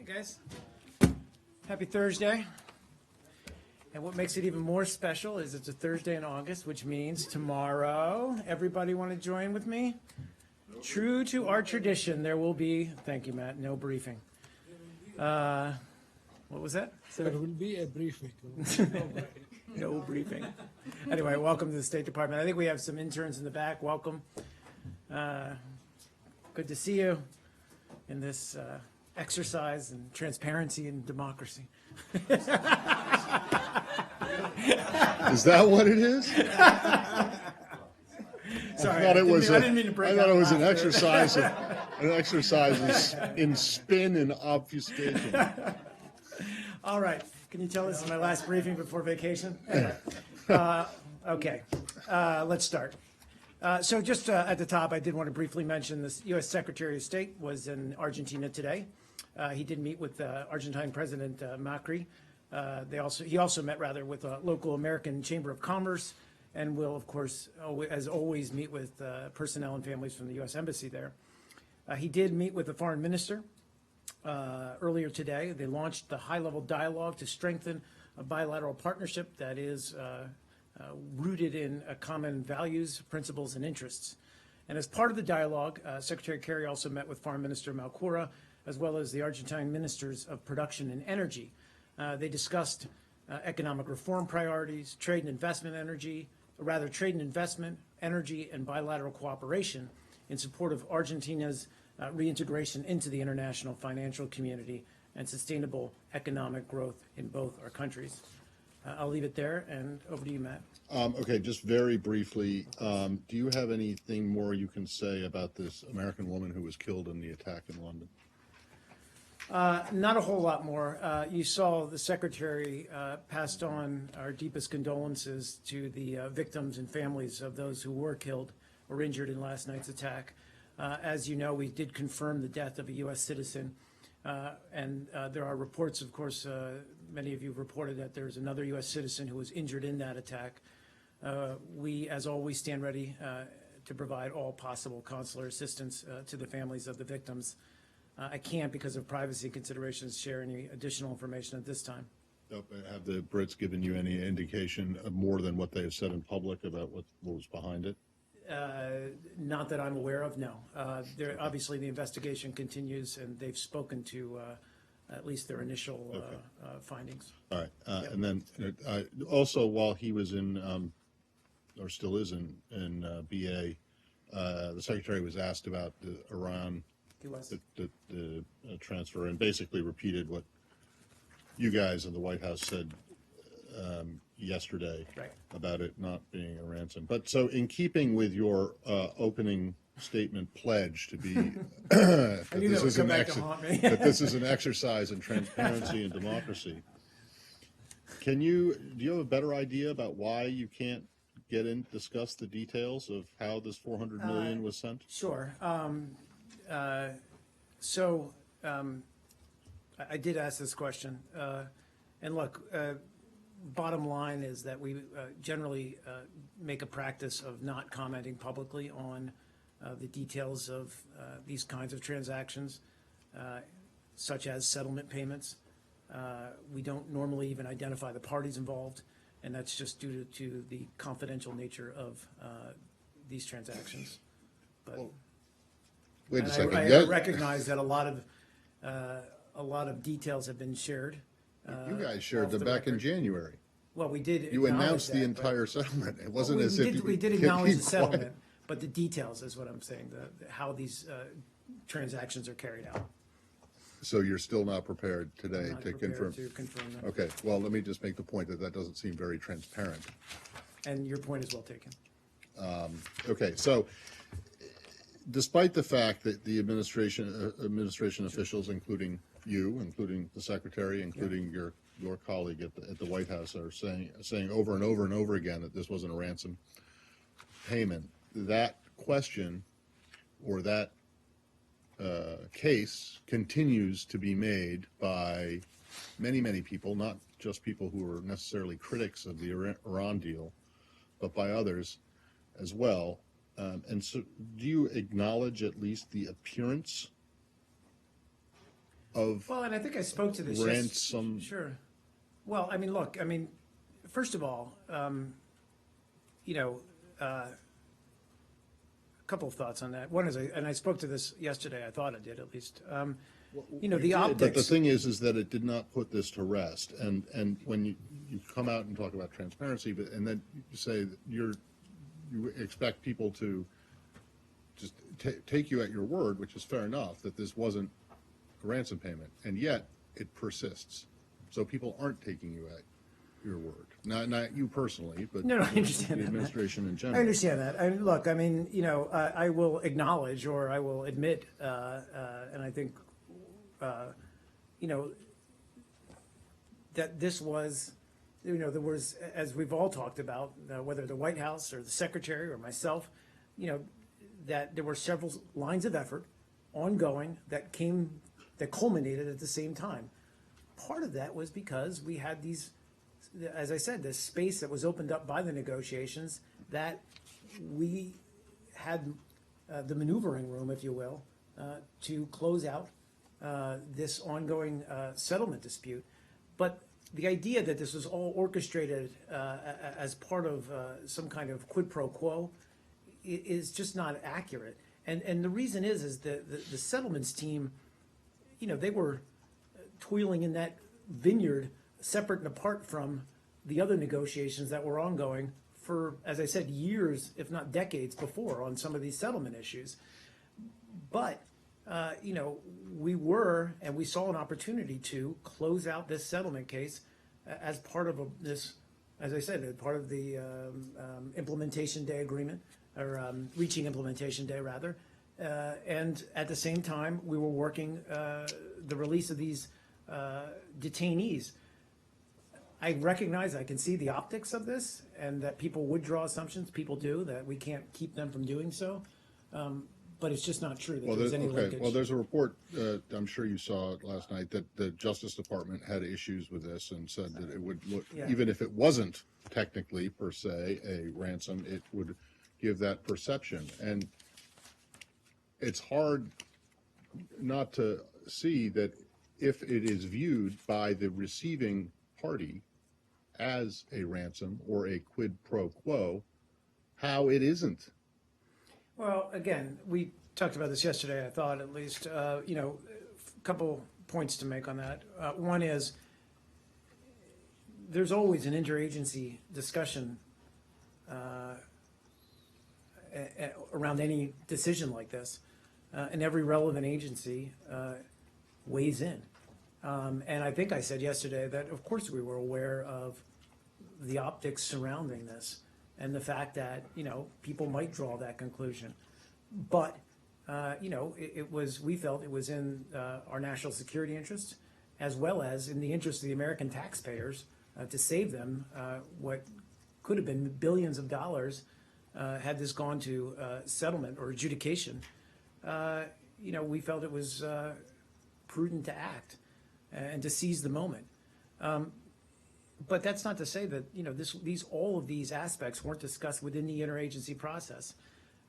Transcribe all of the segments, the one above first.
Hey guys, happy Thursday. And what makes it even more special is it's a Thursday in August, which means tomorrow, everybody want to join with me? True to our tradition, there will be, thank you Matt, no briefing. What was that? There will be a briefing. No briefing. Anyway, welcome to the State Department. I think we have some interns in the back. Welcome. Good to see you in this exercise in transparency and democracy. Is that what it is? Sorry, I didn't mean to break thought out it was an laughter. exercise in spin and obfuscation. All right. Can you tell this is my last briefing before vacation? Anyway, okay. Let's start. So just at the top, I did want to briefly mention this U.S. Secretary of State was in Argentina today. He did meet with Argentine President Macri. He also met with a local American Chamber of Commerce and will, of course, as always, meet with personnel and families from the U.S. Embassy there. He did meet with the foreign minister earlier today. They launched the high-level dialogue to strengthen a bilateral partnership that is rooted in common values, principles, and interests. And as part of the dialogue, Secretary Kerry also met with Foreign Minister Malcorra, as well as the Argentine Ministers of Production and Energy. They discussed economic reform priorities, trade and investment, energy, and bilateral cooperation in support of Argentina's reintegration into the international financial community and sustainable economic growth in both our countries. I'll leave it there, and over to you, Matt. Okay, just very briefly, do you have anything more you can say about this American woman who was killed in the attack in London? Not a whole lot more. You saw the Secretary passed on our deepest condolences to the victims and families of those who were killed or injured in last night's attack. As you know, we did confirm the death of a U.S. citizen, and there are reports, of course, many of you have reported that there's another U.S. citizen who was injured in that attack. We, as always, stand ready to provide all possible consular assistance to the families of the victims. I can't, because of privacy considerations, share any additional information at this time. Have the Brits given you any indication of more than what they have said in public about what was behind it? Not that I'm aware of, no. Obviously, the investigation continues, and they've spoken to at least their initial findings. All right. And then also, while he was in, or still is in BA, the Secretary was asked about the Iran the transfer, and basically repeated what you guys in the White House said yesterday about it not being a ransom. But so in keeping with your opening statement pledge to be that this is an exercise in transparency and democracy, do you have a better idea about why you can't discuss the details of how this $400 million was sent? Sure. I did ask this question, and look, bottom line is that we generally make a practice of not commenting publicly on the details of these kinds of transactions, such as settlement payments. We don't normally even identify the parties involved, and that's just due to the confidential nature of these transactions. But wait a second. I recognize that a lot of details have been shared. You guys shared them back in January. Well, we did. You announced the entire settlement. It wasn't as if we did acknowledge the settlement, but the details is what I'm saying. How these transactions are carried out. So you're still not prepared today to confirm? To confirm that. Okay. Well, let me just make the point that doesn't seem very transparent. And your point is well taken. Okay. So, despite the fact that the administration officials, including you, including the Secretary, including your colleague at the White House, are saying over and over and over again that this wasn't a ransom payment, that question or that case continues to be made by many, many people, not just people who are necessarily critics of the Iran deal, but by others as well. And so do you acknowledge at least the appearance of Well, and I think I spoke to this. ransom? Sure. Well, I mean, look, I mean, first of all, you know, a couple of thoughts on that. One is, and I spoke to this yesterday, I thought I did at least. You know, the optics. But the thing is that it did not put this to rest. And when you come out and talk about transparency, and then you say that you expect people to just take you at your word, which is fair enough, that this wasn't a ransom payment, and yet it persists. So people aren't taking you at your word. Not you personally, but No, I understand the that. administration in general. I understand that. And look, I mean, you know, I will acknowledge, or I will admit, and I think, you know, that this was, you know, there was, as we've all talked about, whether the White House or the Secretary or myself, you know, that there were several lines of effort ongoing that culminated at the same time. Part of that was because we had these, as I said, this space that was opened up by the negotiations, that we had the maneuvering room, if you will, to close out this ongoing settlement dispute. But the idea that this was all orchestrated as part of some kind of quid pro quo is just not accurate. And the reason is the settlements team, you know, they were toiling in that vineyard separate and apart from the other negotiations that were ongoing for, as I said, years, if not decades before on some of these settlement issues. But, you know, we saw an opportunity to close out this settlement case as part of this, as I said, part of the implementation day agreement, or reaching implementation day rather. And at the same time, we were working the release of these detainees. I recognize, I can see the optics of this, and that people would draw assumptions, people do, that we can't keep them from doing so. But it's just not true that there's any linkage. Well, there's a report, I'm sure you saw it last night, that the Justice Department had issues with this and said that it would look, Yeah. even if it wasn't technically per se a ransom, it would give that perception. And it's hard not to see that if it is viewed by the receiving party as a ransom or a quid pro quo, how it isn't. Well, again, we talked about this yesterday, I thought at least. You know, a couple points to make on that. One is there's always an interagency discussion around any decision like this, and every relevant agency weighs in. And I think I said yesterday that, of course, we were aware of the optics surrounding this and the fact that, you know, people might draw that conclusion. But, you know, we felt it was in our national security interest, as well as in the interest of the American taxpayers, to save them what could have been billions of dollars had this gone to settlement or adjudication. You know, we felt it was prudent to act and to seize the moment. But that's not to say that, you know, all of these aspects weren't discussed within the interagency process.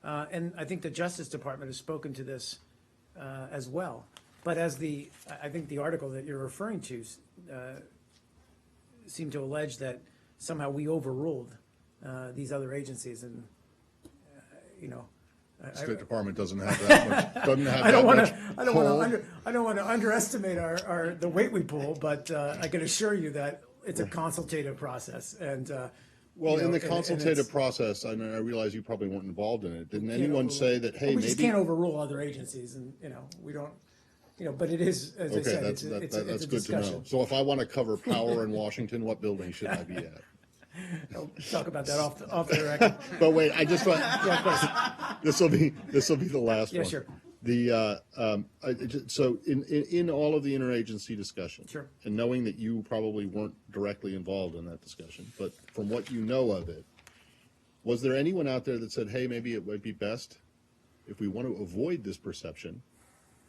And I think the Justice Department has spoken to this as well. But as I think the article that you're referring to seemed to allege that somehow we overruled these other agencies, and you know, State Department doesn't have that much. Doesn't have I don't that want much to. I don't want to underestimate the weight we pull, but I can assure you that it's a consultative process, and Well, you know, in the and consultative it's- process, I realize you probably weren't involved in it. Didn't anyone say that, hey, we just maybe? can't overrule other agencies, and you know, we don't. You know, but it is, as I Okay, said, that's it's good a to discussion. know. So if I want to cover power in Washington, what building should I be at? We'll talk about that off the record. But wait, I just want, Yeah, of course. this will be the last Yeah, one. sure. So in all of the interagency discussion. Sure. And knowing that you probably weren't directly involved in that discussion, but from what you know of it, was there anyone out there that said, hey, maybe it might be best if we want to avoid this perception,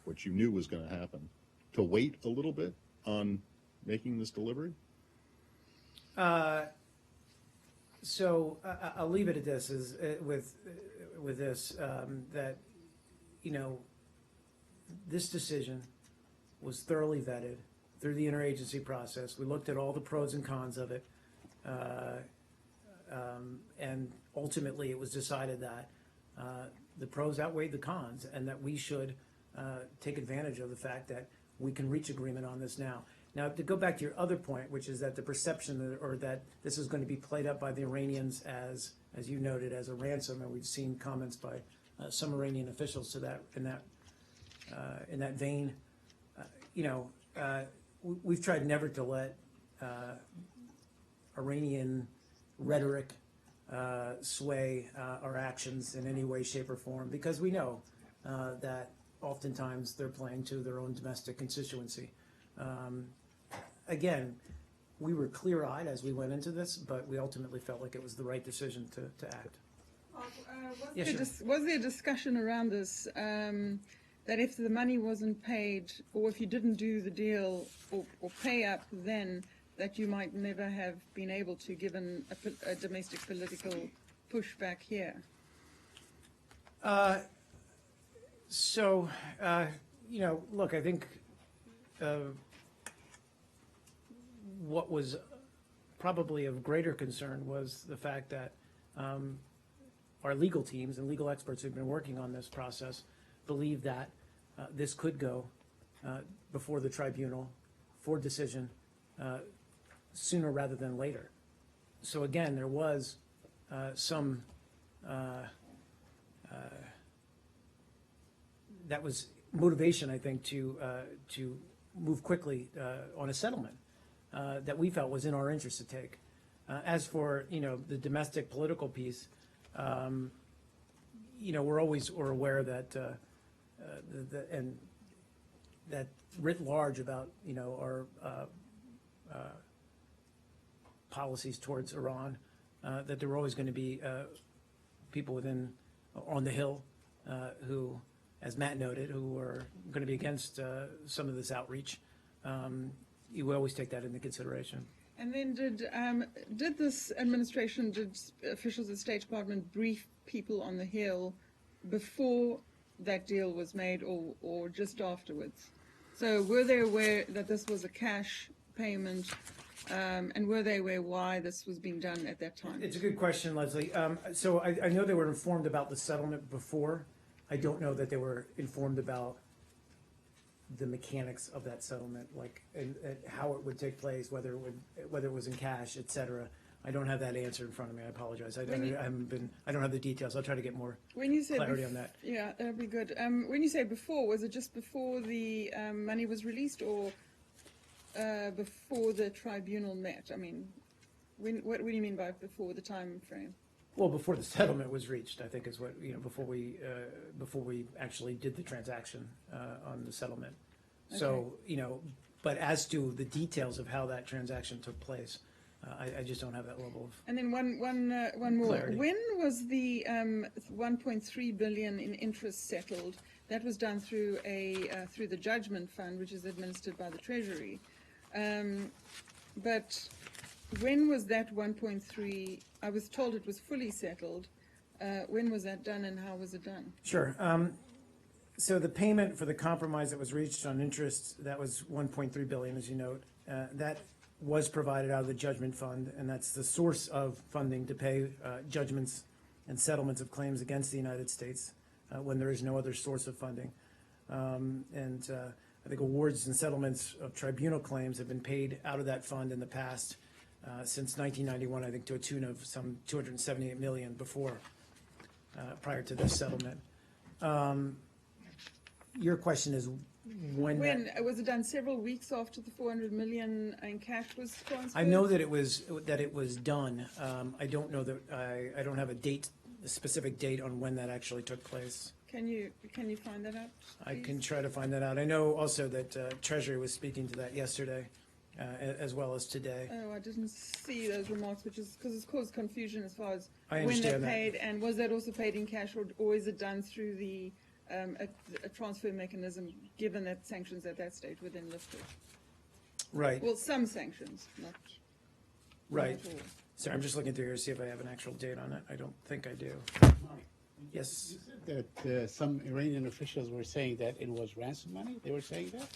which you knew was going to happen, to wait a little bit on making this delivery? So I'll leave it at this: with this, that you know, this decision was thoroughly vetted through the interagency process. We looked at all the pros and cons of it. And ultimately, it was decided that the pros outweighed the cons, and that we should take advantage of the fact that we can reach agreement on this now. Now, to go back to your other point, which is that the perception or that this is going to be played up by the Iranians as you noted, as a ransom, and we've seen comments by some Iranian officials to that in that vein. We've tried never to let Iranian rhetoric sway our actions in any way, shape, or form, because we know that oftentimes they're playing to their own domestic constituency. Again, we were clear-eyed as we went into this, but we ultimately felt like it was the right decision to act. Yeah, sure. Was there discussion around this, that if the money wasn't paid, or if you didn't do the deal or pay up then, that you might never have been able to, given a domestic political pushback here? Look, I think what was probably of greater concern was the fact that our legal teams and legal experts who've been working on this process believe that this could go before the tribunal for decision sooner rather than later. So again, there was some that was motivation, I think, to move quickly on a settlement that we felt was in our interest to take. As for the domestic political piece, we're aware that and that writ large about our policies towards Iran, that there were always going to be people on the Hill who, as Matt noted, who are going to be against some of this outreach. You will always take that into consideration. And then did this administration, did officials of the State Department brief people on the Hill before that deal was made, or just afterwards? So were they aware that this was a cash payment, and were they aware why this was being done at that time? It's a good question, Leslie. So I know they were informed about the settlement before. I don't know that they were informed about the mechanics of that settlement, and how it would take place, whether it was in cash, et cetera. I don't have that answer in front of me. I apologize. I don't have the details. I'll try to get more clarity on that. Yeah, that'd be good. When you say before, was it just before the money was released, or before the tribunal met? I mean, what do you mean by before the time frame? Well, before the settlement was reached, I think is what, before we actually did the transaction on the settlement. Okay. So, but as to the details of how that transaction took place, I just don't have that level of. And then one more. Clarity. When was the 1.3 billion in interest settled? That was done through through the judgment fund, which is administered by the Treasury. But when was that 1.3? I was told it was fully settled. When was that done, and how was it done? Sure. So the payment for the compromise that was reached on interest, that was 1.3 billion, as you note. That was provided out of the judgment fund, and that's the source of funding to pay judgments and settlements of claims against the United States when there is no other source of funding. I think awards and settlements of tribunal claims have been paid out of that fund in the past since 1991, I think, to a tune of some 278 million before, prior to this settlement. Your question is when was it done? Several weeks after the 400 million in cash was transferred? I know that it was done. I don't know that I don't have a specific date on when that actually took place. Can you find that out, please? I can try to find that out. I know also that Treasury was speaking to that yesterday, as well as today. Oh, I didn't see those remarks, which is because it's caused confusion as far as I when they're understand paid, that. and was that also paid in cash, or is it done through the a transfer mechanism, given that sanctions at that stage were then lifted? Right. Well, some sanctions, not Right. all. Sorry, I'm just looking through here to see if I have an actual date on it. I don't think I do. Yes. That some Iranian officials were saying that it was ransom money. They were saying that.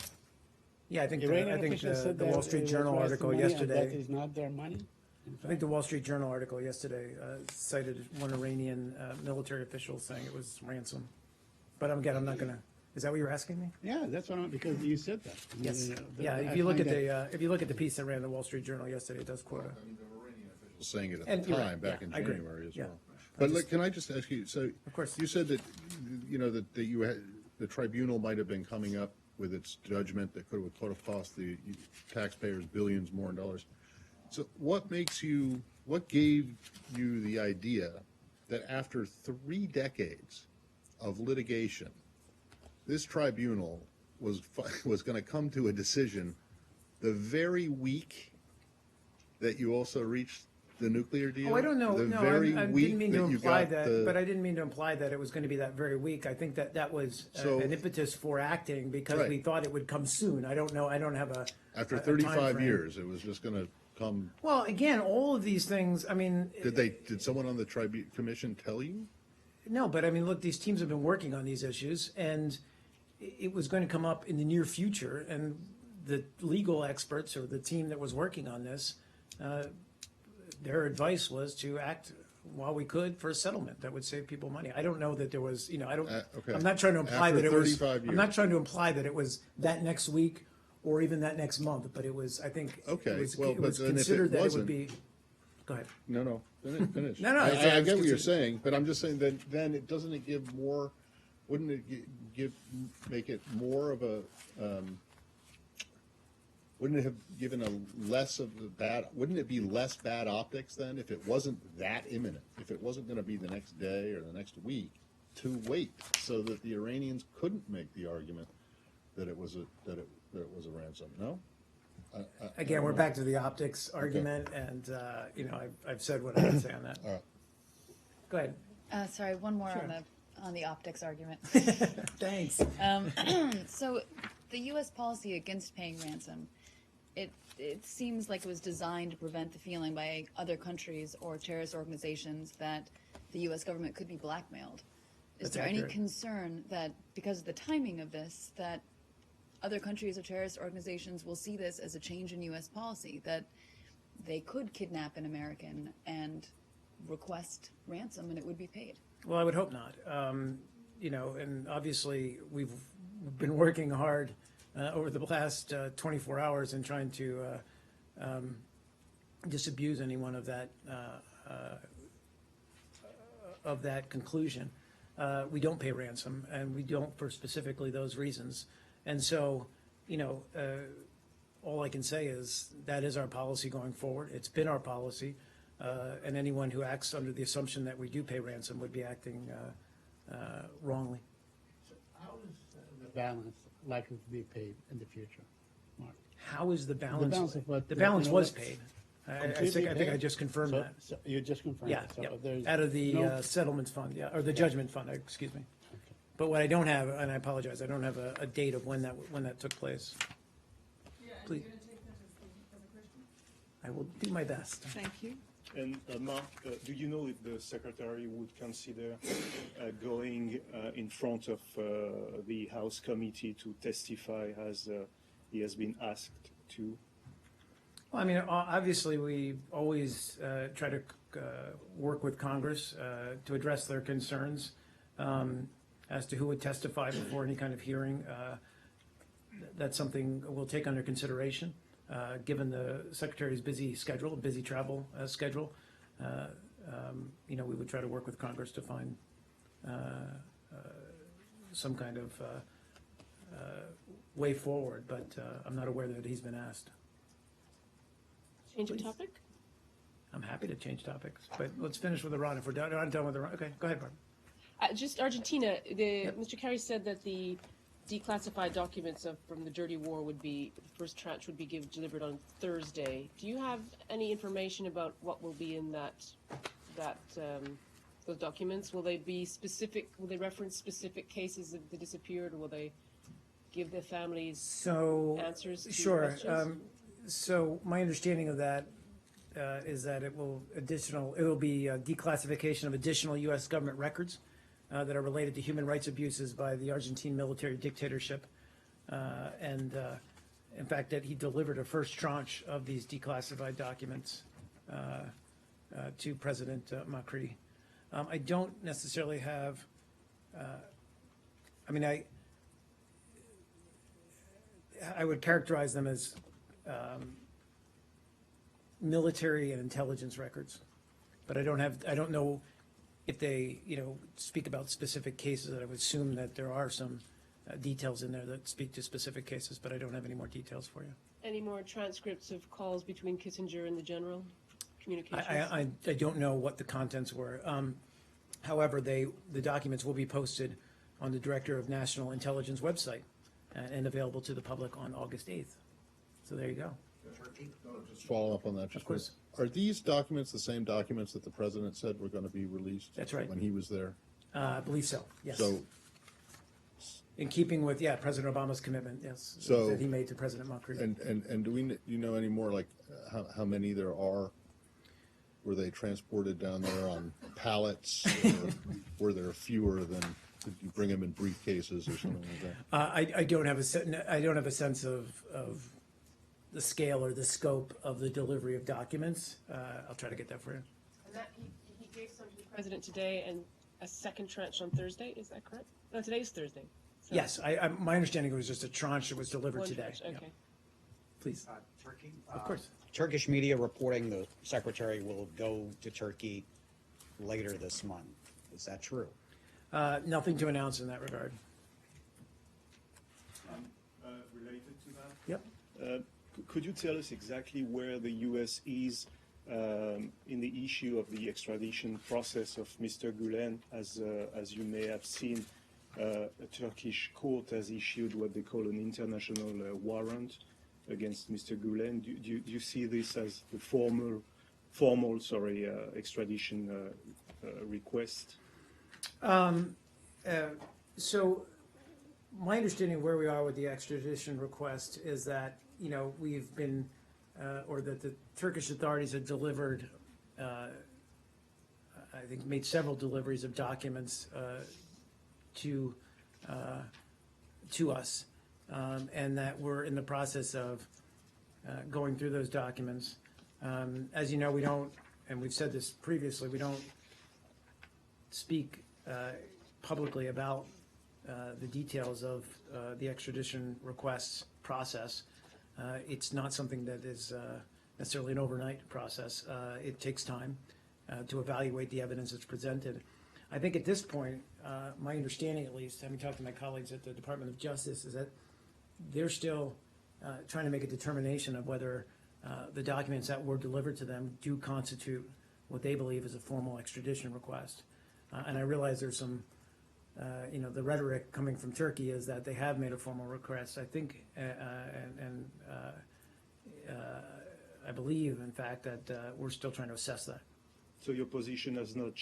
Yeah, I think, Iranian I think officials said the that Wall Street it was Journal ransom article money and yesterday. that is not their money. I think the Wall Street Journal article yesterday cited one Iranian military official saying it was ransom. But again, I'm not gonna, is that what you're asking me? Yeah, that's what because you said that. Yes. The- Yeah, I if you look at find that- if you look at the piece that ran in the Wall Street Journal yesterday, it does quote I mean, there were Iranian officials saying it at And the you're right, time, back yeah, in I agree. January as Yeah. well. But look, can I just ask you, so Of course. you said that, you know, that you had, the tribunal might have been coming up with its judgment that could have cost the taxpayers billions more in dollars. So what gave you the idea that after 3 decades of litigation, this tribunal was going to come to a decision the very week that you also reached the nuclear deal? Oh, I don't know. The No, very I week didn't mean to that you imply got that, the- but I didn't mean to imply that it was going to be that very week. I think that was So- an impetus for acting because Right. we thought it would come soon. I don't know. I don't have After a 35 timeframe. years, it was just going to come. Well, again, all of these things. I mean, Did someone on the commission tell you? no, but I mean, look, these teams have been working on these issues, and it was going to come up in the near future. And the legal experts or the team that was working on this, their advice was to act while we could for a settlement that would save people money. I don't know that there was, I don't. Okay. I'm not trying to imply After that it was. 35 I'm not years. trying to imply that it was that next week or even that next month, but it was. I think. Okay, It was, well, it but was then if it considered that it wasn't- would be. Go ahead. No, finish. No, I it's- get it's what you're considered- saying, but I'm just saying that then it doesn't it give more, wouldn't it make it more of a, wouldn't it have given a less of the bad, wouldn't it be less bad optics then if it wasn't that imminent? If it wasn't gonna be the next day or the next week to wait so that the Iranians couldn't make the argument that it was that it was a ransom, no? Again, we're back to the optics argument, and I've said what I have to say on that. All right. Go ahead. Sorry, one more Sure. on the optics argument. Thanks. So, the U.S. policy against paying ransom, it seems like it was designed to prevent the feeling by other countries or terrorist organizations that the U.S. government could be blackmailed. Is That's there any accurate. concern that because of the timing of this, that other countries or terrorist organizations will see this as a change in U.S. policy, that they could kidnap an American and request ransom and it would be paid? Well, I would hope not. And obviously, we've been working hard over the last 24 hours in trying to disabuse anyone of that conclusion. We don't pay ransom, and we don't for specifically those reasons. And so, all I can say is that is our policy going forward. It's been our policy, and anyone who acts under the assumption that we do pay ransom would be acting wrongly. How is the balance likely to be paid in the future, Mark? How is the balance? balance of what, The balance you know, was what- paid. I Completely think I paid? just confirmed So- that. So you just confirmed Yeah, it. So yeah. there's Out of the no- settlements fund, yeah, or the judgment fund, excuse me. Okay. But what I don't have, and I apologize, I don't have a date of when that took place. Please. I will do my best. Thank you. And Mark, do you know if the secretary would consider going in front of the House committee to testify as he has been asked to? Well, I mean, obviously, we always try to work with Congress to address their concerns as to who would testify before any kind of hearing. That's something we'll take under consideration, given the Secretary's busy schedule, busy travel schedule. We would try to work with Congress to find some kind of way forward, but I'm not aware that he's been asked. Change of topic? I'm happy to change topics, but let's finish with Iran. If we're done with Iran, okay, go ahead, Barb. Just Argentina, Mr. Kerry said that the declassified documents from the dirty war would be, the first tranche would be delivered on Thursday. Do you have any information about what will be in those documents? Will they be specific, will they reference specific cases that disappeared, or will they give the families answers to Sure. questions? So my understanding of that is that it will be a declassification of additional U.S. government records that are related to human rights abuses by the Argentine military dictatorship, and in fact, that he delivered a first tranche of these declassified documents to President Macri. I don't necessarily have, I mean, I would characterize them as military and intelligence records, but I don't know if they, speak about specific cases. I would assume that there are some details in there that speak to specific cases, but I don't have any more details for you. Any more transcripts of calls between Kissinger and the general? Communications? I don't know what the contents were. However, the documents will be posted on the Director of National Intelligence website and available to the public on August 8th. So there you go. Just follow up on that. Of course. Are these documents the same documents that the president said were going to be released? That's right. When he was there? I believe so, yes. So, In keeping with, President Obama's commitment, yes, So- that he made to President Macri. and do you know any more, like, how many there are? Were they transported down there on pallets? Or were there fewer than, did you bring them in briefcases or something like that? I don't have a sense of the scale or the scope of the delivery of documents. I'll try to get that for you. And that, he gave some to the president today and a second tranche on Thursday, is that correct? No, today's Thursday. So Yes, my understanding was just a tranche that was delivered one today. tranche, Yeah. okay. Please, Turkey. of course. Turkish media reporting the secretary will go to Turkey later this month. Is that true? Nothing to announce in that regard. Related to that, Yep. could you tell us exactly where the U.S. is in the issue of the extradition process of Mr. Gulen? As you may have seen, a Turkish court has issued what they call an international warrant against Mr. Gulen. Do you see this as the formal extradition request? So my understanding of where we are with the extradition request is that, we've been, or that the Turkish authorities have delivered, I think made several deliveries of documents to us, and that we're in the process of going through those documents. As you know, we don't, and we've said this previously, we don't speak publicly about the details of the extradition request process. It's not something that is necessarily an overnight process. It takes time to evaluate the evidence that's presented. I think at this point, my understanding at least, having talked to my colleagues at the Department of Justice, is that they're still trying to make a determination of whether the documents that were delivered to them do constitute what they believe is a formal extradition request. And I realize there's some, the rhetoric coming from Turkey is that they have made a formal request. I think, I believe, in fact, that we're still trying to assess that. So your position has not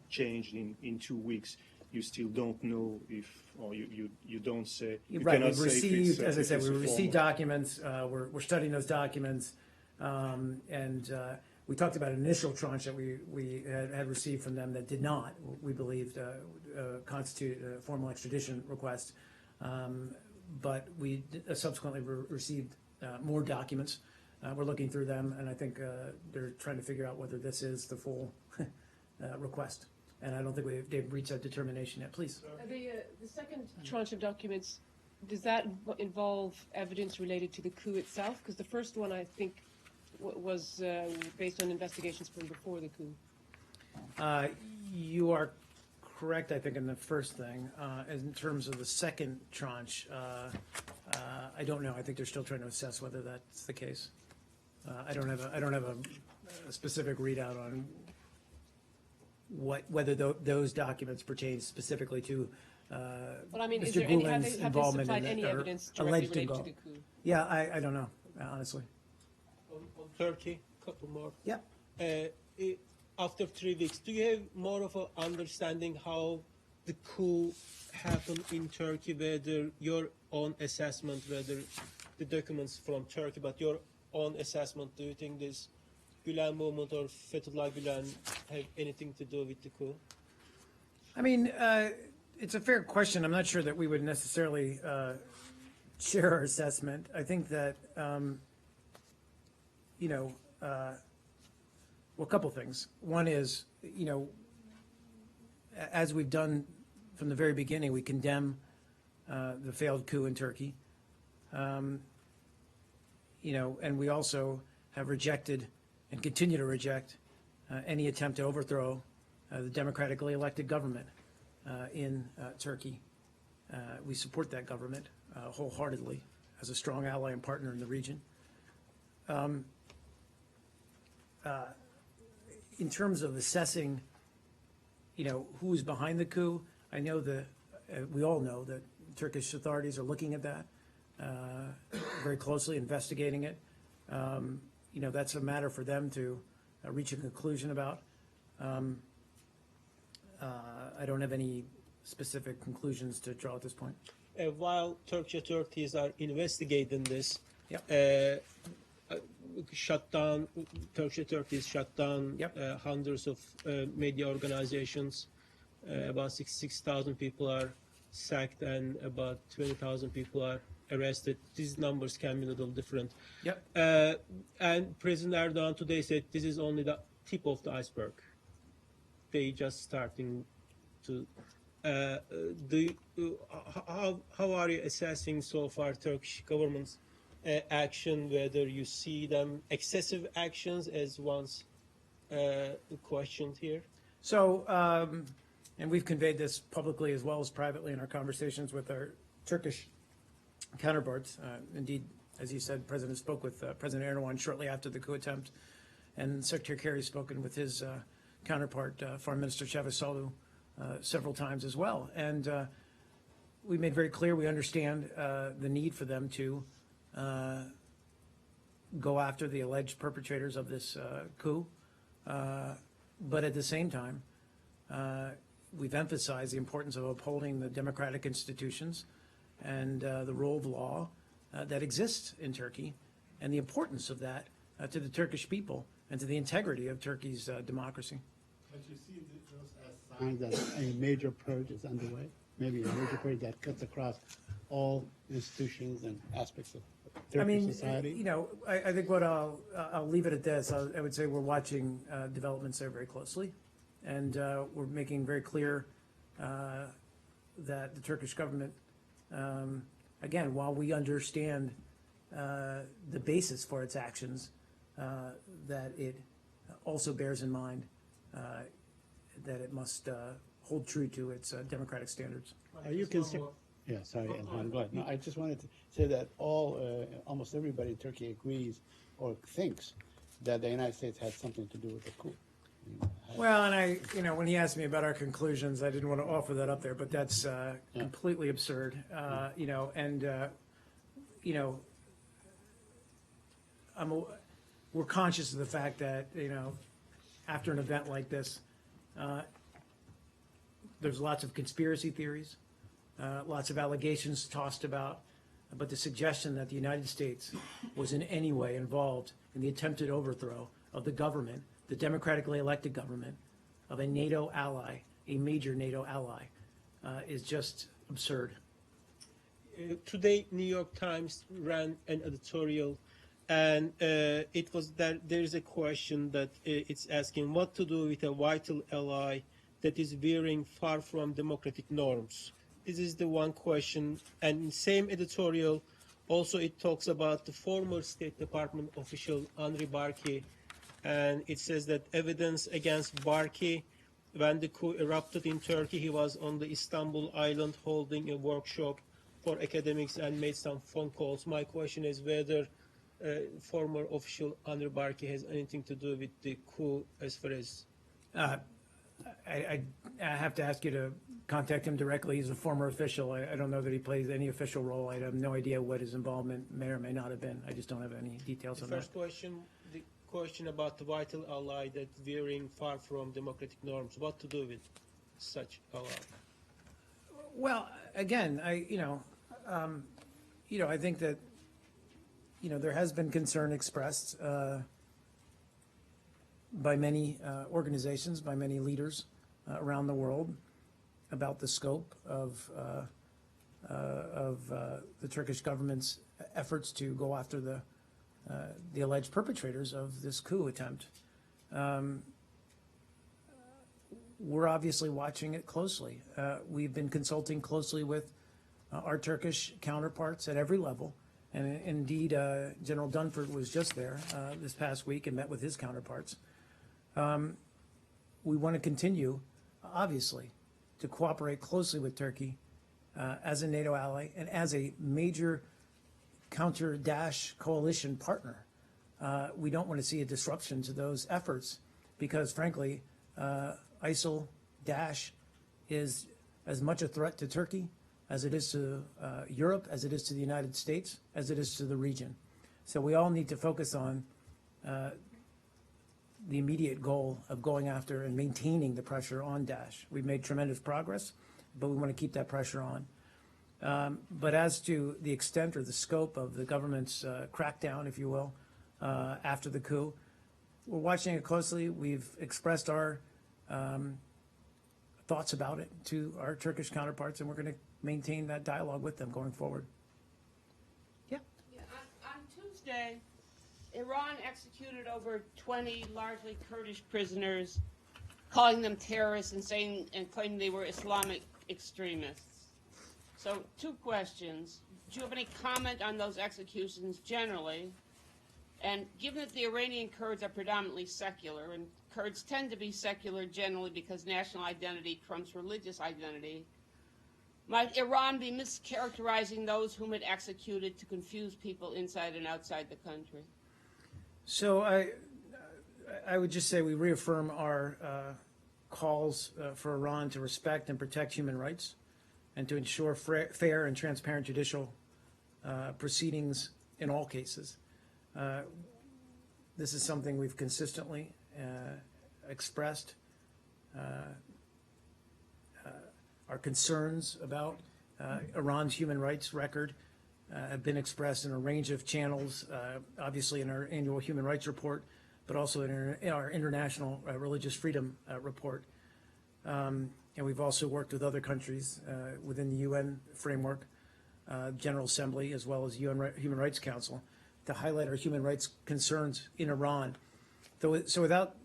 changed in 2 weeks. You still don't know if, or you don't say. You Right, cannot we've say if received, it's, as I if said, it's we've a received formal. documents, we're studying those documents, and we talked about an initial tranche that we had received from them that did not, we believed, constitute a formal extradition request. But we subsequently received more documents. We're looking through them, and I think they're trying to figure out whether this is the full request. And I don't think they've reached that determination yet. Please. The second tranche of documents, does that involve evidence related to the coup itself? Because the first one, I think, was based on investigations from before the coup. You are correct, I think, in the first thing. In terms of the second tranche, I don't know. I think they're still trying to assess whether that's the case. I don't have a specific readout on whether those documents pertain specifically to But I mean, is Mr. there any, Gulen's have they involvement supplied in any it, or evidence directly alleged related to involvement. the coup? Yeah, I don't know, honestly. On Turkey, couple more. Yeah. After 3 weeks, do you have more of an understanding how the coup happened in Turkey, whether your own assessment, whether the documents from Turkey, but your own assessment, do you think this Gülen movement or Fethullah Gülen have anything to do with the coup? I mean, it's a fair question. I'm not sure that we would necessarily share our assessment. I think that, you know, well, a couple things. One is, you know, as we've done from the very beginning, we condemn the failed coup in Turkey. You know, and we also have rejected and continue to reject any attempt to overthrow the democratically elected government in Turkey. We support that government wholeheartedly as a strong ally and partner in the region. In terms of assessing, you know, who's behind the coup, I know that we all know that Turkish authorities are looking at that very closely, investigating it. You know, that's a matter for them to reach a conclusion about. I don't have any specific conclusions to draw at this point. While Turkish authorities are investigating this, Yep. Turkish authorities shut down Yep. hundreds of media organizations. About 66,000 people are sacked and about 20,000 people are arrested. These numbers can be a little different. Yep. And President Erdogan today said this is only the tip of the iceberg. They just starting to. How are you assessing so far Turkish government's action? Whether you see them excessive actions as once questioned here? So, and we've conveyed this publicly as well as privately in our conversations with our Turkish counterparts. Indeed, as you said, President spoke with President Erdogan shortly after the coup attempt, and Secretary Kerry's spoken with his counterpart, Foreign Minister Çavuşoğlu, several times as well. And we made very clear we understand the need for them to go after the alleged perpetrators of this coup. But at the same time, we've emphasized the importance of upholding the democratic institutions and the rule of law that exists in Turkey, and the importance of that to the Turkish people and to the integrity of Turkey's democracy. But you see those as signs that a major purge is underway, maybe a major purge that cuts across all institutions and aspects of Turkish society? You know, I think what I'll leave it at this. I would say we're watching developments there very closely, and we're making very clear that the Turkish government, again, while we understand the basis for its actions, that it also bears in mind that it must hold true to its democratic standards. Are you concerned? Yeah, sorry, Ilhan, go ahead. No, I just wanted to say that almost everybody in Turkey agrees or thinks that the United States had something to do with the coup. Well, and you know, when he asked me about our conclusions, I didn't want to offer that up there, but that's completely absurd. You know, and you know, we're conscious of the fact that, you know, after an event like this, there's lots of conspiracy theories, lots of allegations tossed about, but the suggestion that the United States was in any way involved in the attempted overthrow of the government, the democratically elected government of a NATO ally, a major NATO ally, is just absurd. Today, New York Times ran an editorial, and it was that there is a question that it's asking what to do with a vital ally that is veering far from democratic norms. This is the one question. And in the same editorial, also it talks about the former State Department official Henry Barkey, and it says that evidence against Barkey, when the coup erupted in Turkey, he was on the Istanbul island holding a workshop for academics and made some phone calls. My question is whether former official Henry Barkey has anything to do with the coup as far as... I have to ask you to contact him directly. He's a former official. I don't know that he plays any official role. I have no idea what his involvement may or may not have been. I just don't have any details on that. First question, the question about the vital ally that veering far from democratic norms. What to do with such ally? Well, again, I think that, you know, there has been concern expressed by many organizations, by many leaders around the world about the scope of the Turkish government's efforts to go after the alleged perpetrators of this coup attempt. We're obviously watching it closely. We've been consulting closely with our Turkish counterparts at every level. And indeed, General Dunford was just there this past week and met with his counterparts. We want to continue, obviously, to cooperate closely with Turkey as a NATO ally and as a major counter-Daesh coalition partner. We don't want to see a disruption to those efforts because, frankly, ISIL, Daesh is as much a threat to Turkey as it is to Europe, as it is to the United States, as it is to the region. So we all need to focus on the immediate goal of going after and maintaining the pressure on Daesh. We've made tremendous progress, but we want to keep that pressure on. But as to the extent or the scope of the government's crackdown, if you will, after the coup, we're watching it closely. We've expressed our thoughts about it to our Turkish counterparts, and we're going to maintain that dialogue with them going forward. Yeah. Yeah, on Tuesday, Iran executed over 20 largely Kurdish prisoners, calling them terrorists and claiming they were Islamic extremists. So 2 questions. Do you have any comment on those executions generally? And given that the Iranian Kurds are predominantly secular, and Kurds tend to be secular generally because national identity trumps religious identity, might Iran be mischaracterizing those whom it executed to confuse people inside and outside the country? So I would just say we reaffirm our calls for Iran to respect and protect human rights and to ensure fair and transparent judicial proceedings in all cases. This is something we've consistently expressed. Our concerns about Iran's human rights record have been expressed in a range of channels, obviously in our annual human rights report, but also in our international religious freedom report. And we've also worked with other countries within the UN framework, General Assembly, as well as UN Human Rights Council, to highlight our human rights concerns in Iran. So without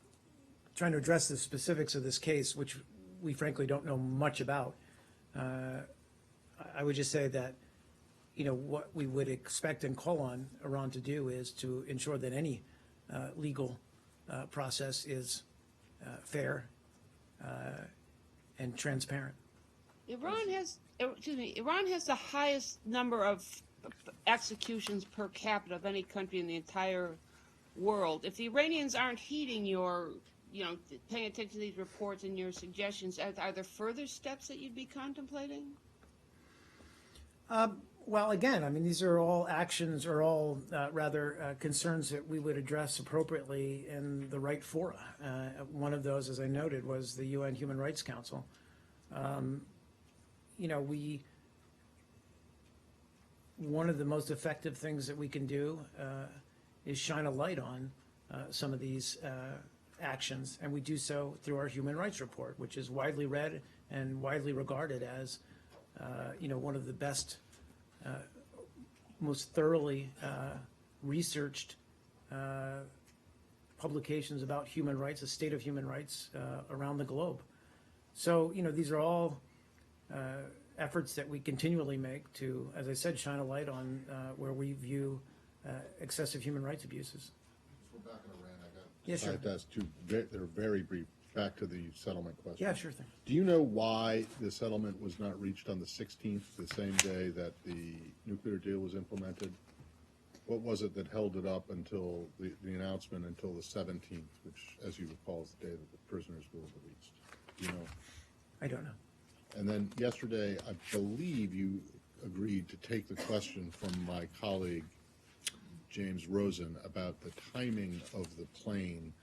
trying to address the specifics of this case, which we frankly don't know much about, I would just say that, you know, what we would expect and call on Iran to do is to ensure that any legal process is fair and transparent. Iran has the highest number of executions per capita of any country in the entire world. If the Iranians aren't heeding your, paying attention to these reports and your suggestions, are there further steps that you'd be contemplating? Well, again, I mean, these are all actions or all concerns that we would address appropriately in the right fora. One of those, as I noted, was the UN Human Rights Council. One of the most effective things that we can do is shine a light on some of these actions, and we do so through our Human Rights Report, which is widely read and widely regarded as, one of the best, most thoroughly researched publications about human rights, the state of human rights around the globe. So, these are all efforts that we continually make to, as I said, shine a light on where we view excessive human rights abuses. We're back in Iran. Yes, sure. I have to ask two, they're very brief, back to the settlement question. Yeah, sure thing. Do you know why the settlement was not reached on the 16th, the same day that the nuclear deal was implemented? What was it that held it up until the announcement until the 17th, which, as you recall, is the day that the prisoners were released? Do you know? I don't know. And then yesterday, I believe you agreed to take the question from my colleague, James Rosen, about the timing of the plane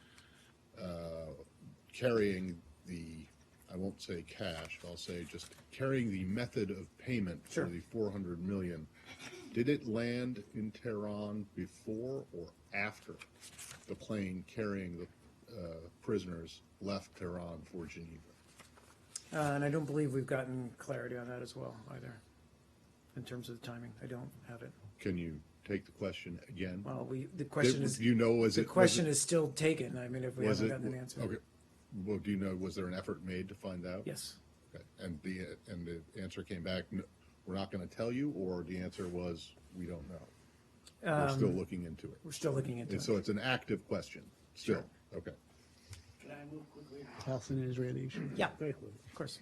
carrying the, I won't say cash, I'll say just carrying the method of payment for the $400 million. Did it land in Tehran before or after the plane carrying the prisoners left Tehran for Geneva? And I don't believe we've gotten clarity on that as well either. in terms of the timing. I don't have it. Can you take the question again? Well, the question is, You know, was the it? question is still taken. I mean, if we was haven't it- gotten an answer. Okay. Well, do you know, was there an effort made to find out? Yes. Okay. And the answer came back, we're not going to tell you, or the answer was, we don't know? We're still looking into it. We're still looking into And it. so it's an active question, still? Sure. Okay. Can I move quickly? Palestinian Israeli issue? Yeah. Very quickly. Of course.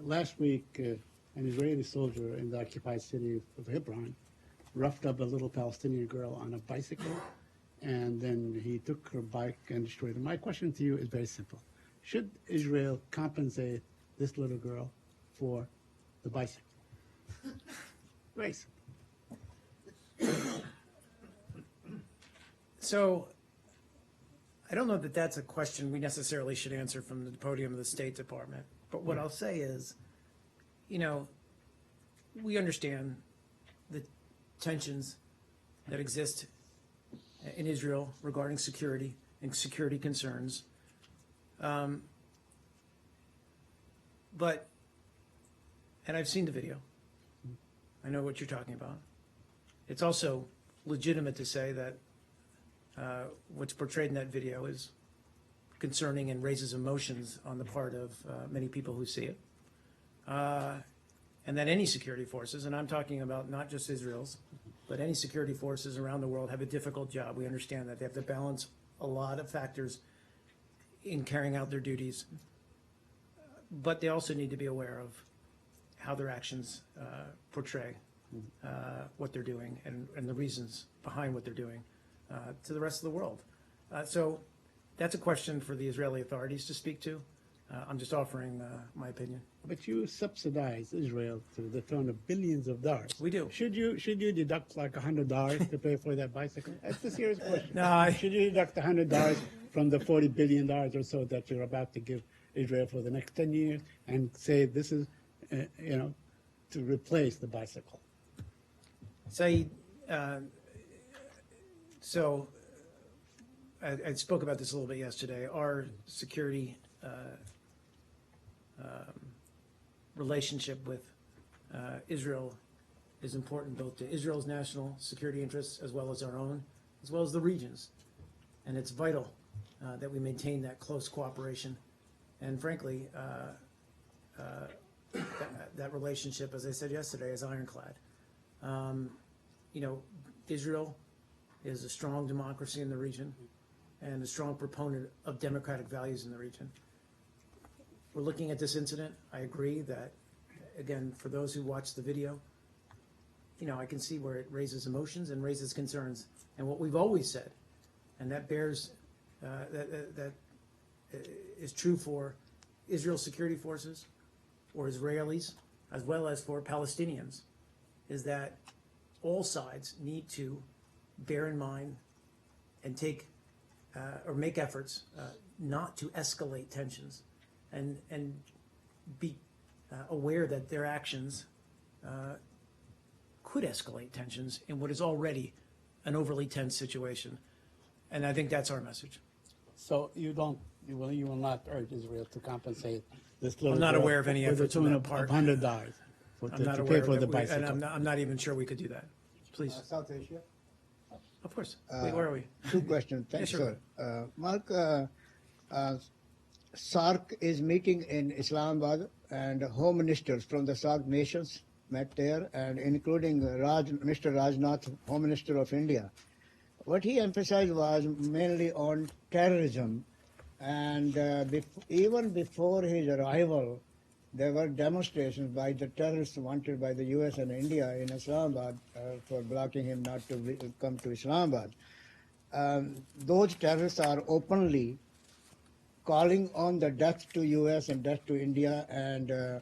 Last week, an Israeli soldier in the occupied city of Hebron roughed up a little Palestinian girl on a bicycle, and then he took her bike and destroyed it. My question to you is very simple. Should Israel compensate this little girl for the bicycle? Very simple. So I don't know that that's a question we necessarily should answer from the podium of the State Department. But what I'll say is, we understand the tensions that exist in Israel regarding security and security concerns. And I've seen the video. I know what you're talking about. It's also legitimate to say that what's portrayed in that video is concerning and raises emotions on the part of many people who see it. And that any security forces, and I'm talking about not just Israel's, but any security forces around the world have a difficult job. We understand that. They have to balance a lot of factors in carrying out their duties. But they also need to be aware of how their actions portray what they're doing and the reasons behind what they're doing to the rest of the world. So that's a question for the Israeli authorities to speak to. I'm just offering my opinion. But you subsidize Israel to the tune of billions of dollars. We do. Should you deduct like $100 to pay for that bicycle? That's a serious question. No, Should you deduct $100 from the $40 billion or so that you're about to give Israel for the next 10 years and say this is, to replace the bicycle? Saeed, so I spoke about this a little bit yesterday. Our security relationship with Israel is important both to Israel's national security interests as well as our own, as well as the region's. And it's vital that we maintain that close cooperation. And frankly, that relationship, as I said yesterday, is ironclad. Israel is a strong democracy in the region and a strong proponent of democratic values in the region. We're looking at this incident. I agree that, again, for those who watch the video, I can see where it raises emotions and raises concerns. And what we've always said, and that bears, that is true for Israel's security forces or Israelis, as well as for Palestinians, is that all sides need to bear in mind and take or make efforts not to escalate tensions and be aware that their actions could escalate tensions in what is already an overly tense situation. And I think that's our message. So you will not urge Israel to compensate this little I'm not girl aware of any with the efforts on tune that of part. $100 I'm not to aware pay for of the it, bicycle. and I'm not even sure we could do that. Please, South Asia. of course. Wait, where are we? Two questions. Thanks, sure. sir. Mark, SARC is meeting in Islamabad, and home ministers from the SARC nations met there, and including Mr. Rajnath, Home Minister of India. What he emphasized was mainly on terrorism, and even before his arrival, there were demonstrations by the terrorists wanted by the US and India in Islamabad for blocking him not to come to Islamabad. Those terrorists are openly calling on the death to US and death to India, and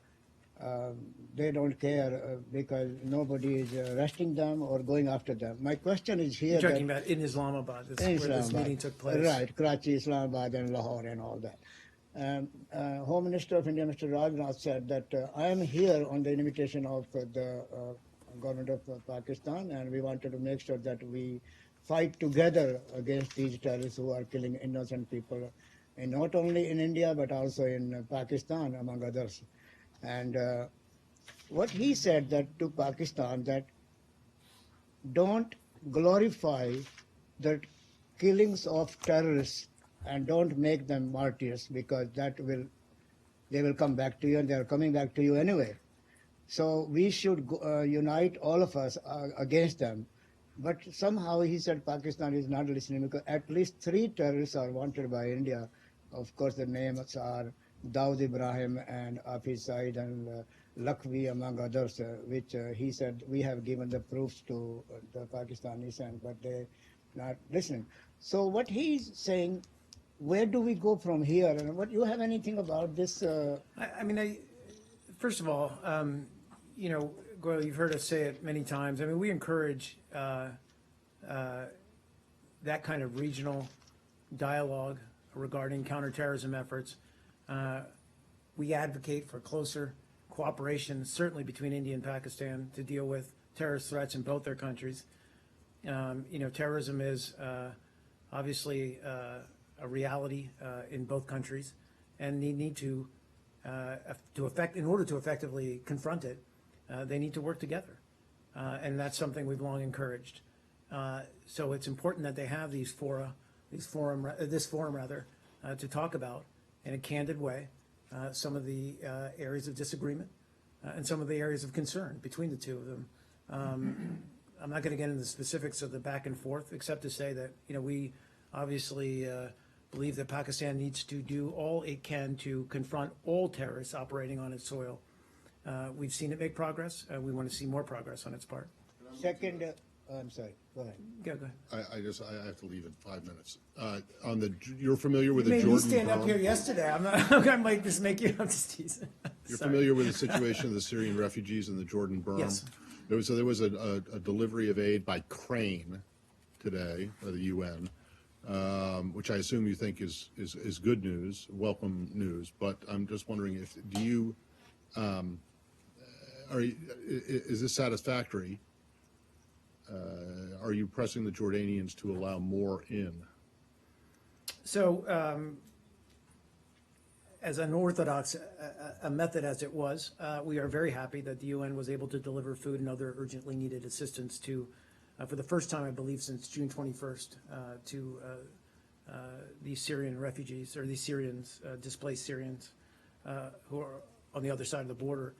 they don't care because nobody is arresting them or going after them. My question is here. You're talking about in Islamabad, that's where this meeting took place. Right, Karachi, Islamabad, and Lahore, and all that. Home Minister of India, Mr. Rajnath, said that I am here on the invitation of the government of Pakistan, and we wanted to make sure that we fight together against these terrorists who are killing innocent people, and not only in India but also in Pakistan, among others. And what he said that to Pakistan, that don't glorify the killings of terrorists and don't make them martyrs, because they will come back to you, and they are coming back to you anyway. So we should unite all of us against them. But somehow he said Pakistan is not listening, because at least 3 terrorists are wanted by India. Of course, the names are Dawood Ibrahim and Hafiz Saeed and Lakhvi, among others, which he said we have given the proofs to the Pakistanis, but they not listening. So what he's saying, where do we go from here? And what you have anything about this? First of all, you know, Goyle, you've heard us say it many times. I mean, we encourage that kind of regional dialogue regarding counterterrorism efforts. We advocate for closer cooperation, certainly between India and Pakistan, to deal with terrorist threats in both their countries. You know, terrorism is obviously a reality in both countries, and they need to in order to effectively confront it, they need to work together, and that's something we've long encouraged. So it's important that they have this forum to talk about in a candid way some of the areas of disagreement and some of the areas of concern between the two of them. I'm not going to get into the specifics of the back and forth, except to say that, you know, we obviously believe that Pakistan needs to do all it can to confront all terrorists operating on its soil. We've seen it make progress. We want to see more progress on its part. Second, I'm sorry, go ahead. Go ahead. I have to leave in 5 minutes. You're familiar with You the made Jordan me stand up Berm? here yesterday. I'm going to make this make you up to tease. You're Sorry. familiar with the situation of the Syrian refugees in the Jordan Berm? Yes. There was a delivery of aid by crane today by the UN, which I assume you think is good news, welcome news. But I'm just wondering is this satisfactory? Are you pressing the Jordanians to allow more in? So, as unorthodox a method as it was, we are very happy that the UN was able to deliver food and other urgently needed assistance to, for the first time, I believe, since June 21st, to these Syrian refugees, or these Syrians, displaced Syrians, who are on the other side of the border.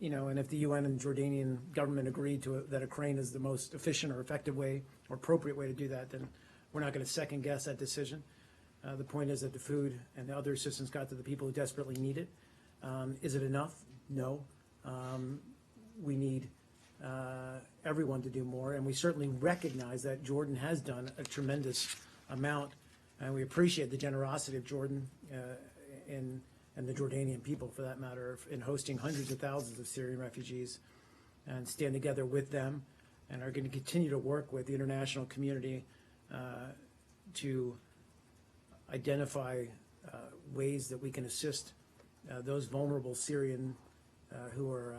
You know, and if the UN and Jordanian government agreed to that a crane is the most efficient or effective way or appropriate way to do that, then we're not going to second guess that decision. The point is that the food and the other assistance got to the people who desperately need it. Is it enough? No. We need everyone to do more, and we certainly recognize that Jordan has done a tremendous amount, and we appreciate the generosity of Jordan and the Jordanian people, for that matter, in hosting hundreds of thousands of Syrian refugees, and stand together with them, and are going to continue to work with the international community to identify ways that we can assist those vulnerable Syrian who are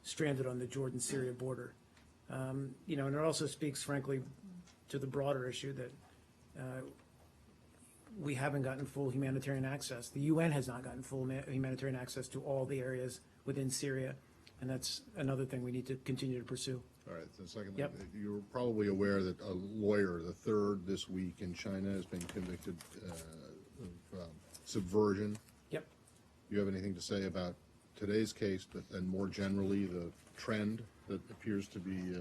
stranded on the Jordan-Syria border. You know, and it also speaks, frankly, to the broader issue that we haven't gotten full humanitarian access. The UN has not gotten full humanitarian access to all the areas within Syria, and that's another thing we need to continue to pursue. All right, so secondly, Yep. You're probably aware that a lawyer, the third this week in China, has been convicted of subversion. Yep. Do you have anything to say about today's case, and more generally the trend that appears to be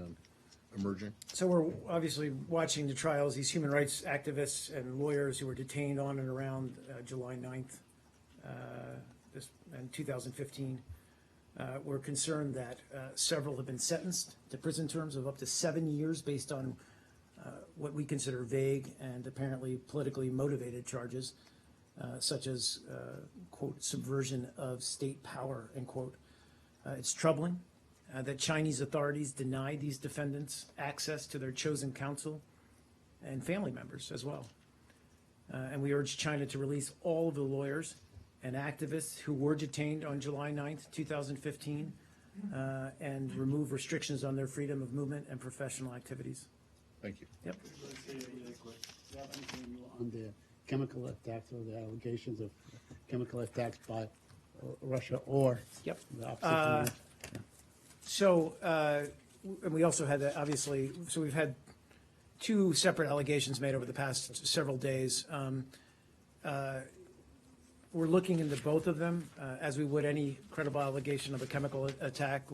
emerging? So we're obviously watching the trials. These human rights activists and lawyers who were detained on and around July 9th in 2015. We're concerned that several have been sentenced to prison terms of up to 7 years based on what we consider vague and apparently politically motivated charges, such as, quote, subversion of state power, end quote. It's troubling that Chinese authorities denied these defendants access to their chosen counsel and family members as well. And we urge China to release all of the lawyers and activists who were detained on July 9th, 2015, and remove restrictions on their freedom of movement and professional activities. Thank you. Yep. On the chemical attacks or the allegations of chemical attacks by Russia or Yep. the opposite. So, and we also had, obviously, so we've had two separate allegations made over the past several days. We're looking into both of them, as we would any credible allegation of a chemical attack.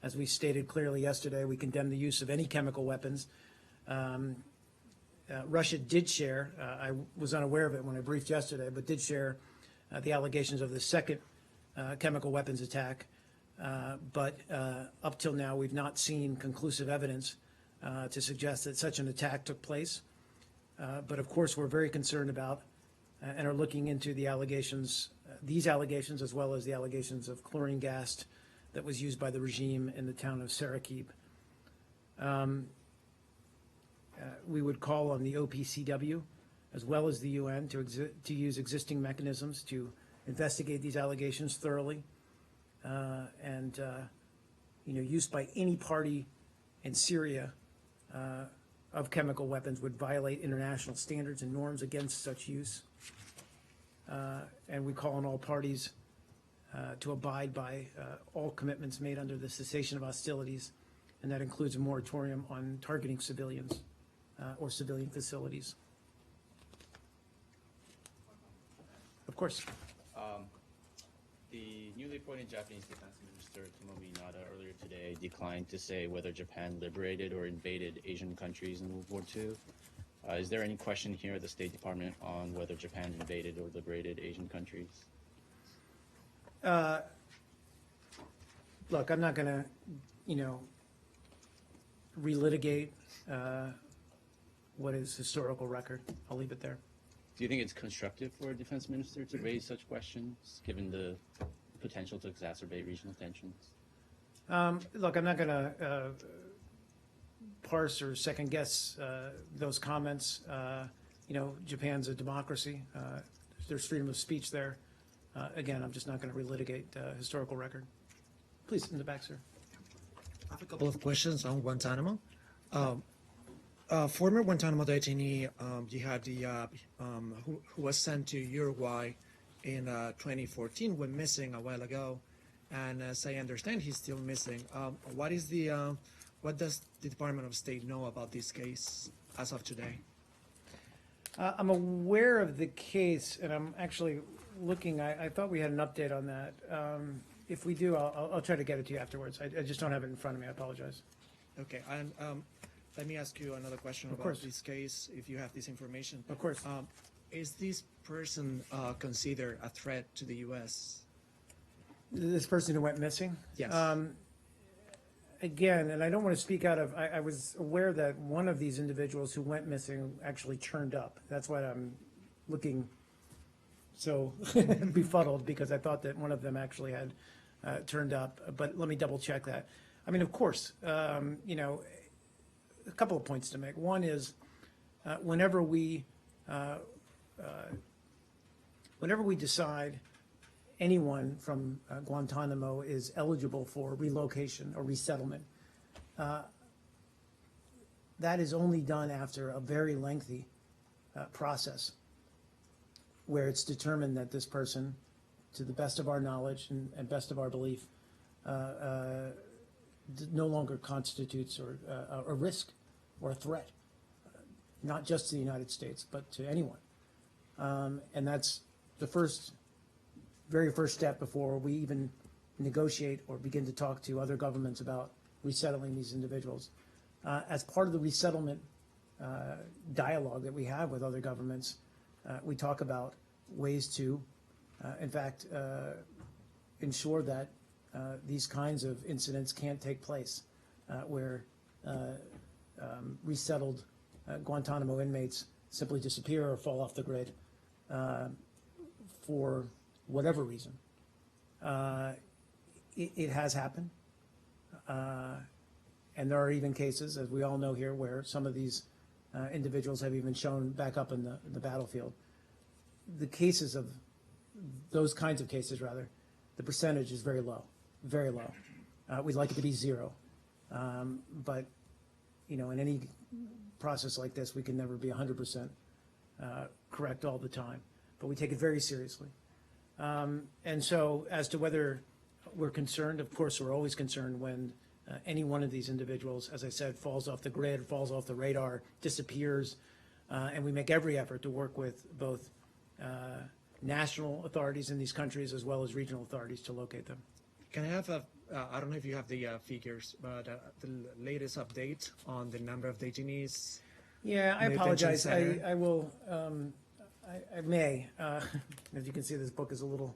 As we stated clearly yesterday, we condemn the use of any chemical weapons. Russia did share, I was unaware of it when I briefed yesterday, but did share the allegations of the second chemical weapons attack. But up till now, we've not seen conclusive evidence to suggest that such an attack took place. But of course, we're very concerned about and are looking into the allegations, these allegations, as well as the allegations of chlorine gas that was used by the regime in the town of Sarakib. We would call on the OPCW, as well as the UN, to use existing mechanisms to investigate these allegations thoroughly. Use by any party in Syria of chemical weapons would violate international standards and norms against such use. And we call on all parties to abide by all commitments made under the cessation of hostilities, and that includes a moratorium on targeting civilians or civilian facilities. Of course. The newly appointed Japanese Defense Minister Tomomi Nada earlier today declined to say whether Japan liberated or invaded Asian countries in World War II. Is there any question here at the State Department on whether Japan invaded or liberated Asian countries? Look, I'm not going to, relitigate what is historical record. I'll leave it there. Do you think it's constructive for a defense minister to raise such questions, given the potential to exacerbate regional tensions? Look, I'm not going to parse or second guess those comments. Japan's a democracy. There's freedom of speech there. Again, I'm just not going to relitigate historical record. Please, in the back, sir. I have a couple of questions on Guantanamo. Former Guantanamo detainee Jihad Diab, who was sent to Uruguay in 2014, went missing a while ago, and as I understand, he's still missing. What does the Department of State know about this case as of today? I'm aware of the case, and I'm actually looking. I thought we had an update on that. If we do, I'll try to get it to you afterwards. I just don't have it in front of me. I apologize. Okay, and let me ask you another question about this case, if you have this information. Of course. Is this person considered a threat to the U.S.? This person who went missing? Yes. Again, and I don't want to speak out of, I was aware that one of these individuals who went missing actually turned up. That's why I'm looking so befuddled, because I thought that one of them actually had turned up. But let me double check that. I mean, of course, a couple of points to make. One is whenever we decide anyone from Guantanamo is eligible for relocation or resettlement, that is only done after a very lengthy process where it's determined that this person, to the best of our knowledge and best of our belief, no longer constitutes a risk or a threat, not just to the United States, but to anyone. And that's the very first step before we even negotiate or begin to talk to other governments about resettling these individuals. As part of the resettlement dialogue that we have with other governments, we talk about ways to, in fact, ensure that these kinds of incidents can't take place, where resettled Guantanamo inmates simply disappear or fall off the grid for whatever reason. It has happened. And there are even cases, as we all know here, where some of these individuals have even shown back up in the battlefield. The cases of those kinds of cases, rather, the percentage is very low, very low. We'd like it to be zero. But, in any process like this, we can never be 100% correct all the time. But we take it very seriously. And so as to whether we're concerned, of course, we're always concerned when any one of these individuals, as I said, falls off the grid, falls off the radar, disappears, and we make every effort to work with both national authorities in these countries as well as regional authorities to locate them. Can I have I don't know if you have the figures, but the latest update on the number of detainees? Yeah, I in the apologize. detention center? I will, I may, as you can see, this book is a little